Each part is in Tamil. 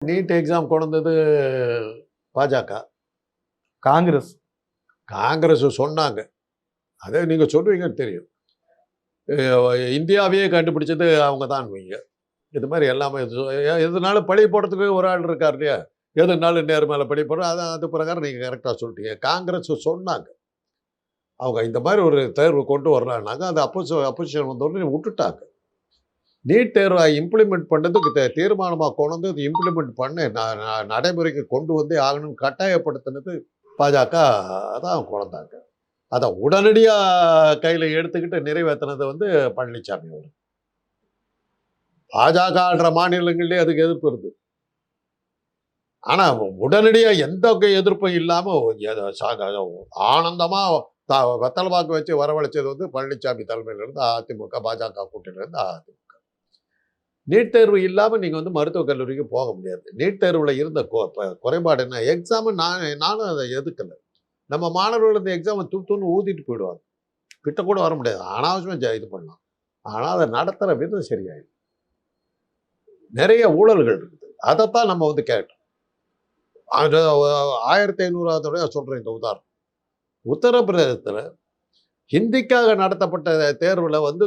நீட் எக்ஸாம் கொண்டு வந்தது பாஜக. காங்கிரஸ். காங்கிரஸ் சொன்னாங்க. அதே நீங்க சொல்லுவீங்கன்னு தெரியும். இந்தியாவையே கண்டுபிடிச்சது அவங்க தான் வைங்க. இது மாதிரி எல்லாமே எதுனாலும் பழி போடுறதுக்கு ஒரு ஆள் இருக்கார் இல்லையா? எதுனாலும் நேர் மேல பழி போடுற அதான் அது பிரகாரம் நீங்க கரெக்டா சொல்லிட்டீங்க. காங்கிரஸ் சொன்னாங்க. அவங்க இந்த மாதிரி ஒரு தேர்வு கொண்டு வரலான்னாங்க. அது அப்போசிஷன் வந்தோடனே விட்டுட்டாங்க. நீட் தேர்வை இம்ப்ளிமெண்ட் பண்ணதுக்கு தீர்மானமா கொண்டு வந்து இம்ப்ளிமெண்ட் பண்ண நடைமுறைக்கு கொண்டு வந்தே ஆகணும்னு கட்டாயப்படுத்தினது பாஜக தான் கொண்டாங்க. அதை உடனடியா கையில எடுத்துக்கிட்டு நிறைவேற்றினது வந்து பழனிசாமி அவர். பாஜகன்ற மாநிலங்களிலே அதுக்கு எதிர்ப்பு இருக்கு. ஆனா உடனடியா எந்த எதிர்ப்பும் இல்லாம ஆனந்தமா வெத்தலை பாக்கு வச்சு வரவழைச்சது வந்து பழனிசாமி தலைமையில இருந்து அதிமுக, பாஜக கூட்டணியில இருந்து அதிமுக. நீட் தேர்வு இல்லாமல் நீங்கள் வந்து மருத்துவக் கல்லூரிக்கு போக முடியாது. நீட் தேர்வில் இருந்த குறைபாடு என்ன? எக்ஸாமு நானும் அதை எதுக்கலை. நம்ம மாணவர்கள் இந்த எக்ஸாமை துன்னு ஊதிட்டு போயிடுவாங்க. கிட்ட கூட வர முடியாது. அனாவசியமாக இது பண்ணலாம். ஆனால் அதை நடத்துகிற விதம் சரியாயிடும். நிறைய ஊழல்கள் இருக்குது. அதைத்தான் நம்ம வந்து கேட்டோம். 1500 சொல்கிறேன் இந்த உதாரணம். உத்தரப்பிரதேசத்தில் ஹிந்திக்காக நடத்தப்பட்ட தேர்வில் வந்து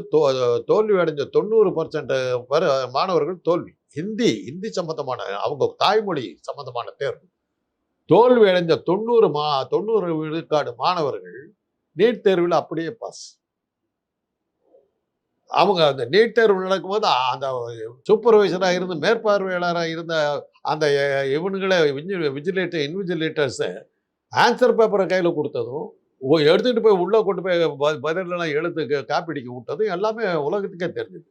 தோல்வி அடைஞ்ச 90% மாணவர்கள் தோல்வி. ஹிந்தி சம்பந்தமான அவங்க தாய்மொழி சம்பந்தமான தேர்வு தோல்வி அடைஞ்ச 90 விழுக்காடு மாணவர்கள் நீட் தேர்வில் அப்படியே பாஸ். அவங்க அந்த நீட் தேர்வு நடக்கும்போது அந்த சூப்பர்வைசராக இருந்து மேற்பார்வையாளராக இருந்த அந்த இவனுங்களே இன்விஜிலேட்டர்ஸை ஆன்சர் பேப்பரை கையில் கொடுத்ததும் எடுத்துகிட்டு போய் உள்ளே கொண்டு போய் பதிலெல்லாம் எழுத்து காப்பீடிக்க விட்டதும் எல்லாமே உலகத்துக்கே தெரிஞ்சுது.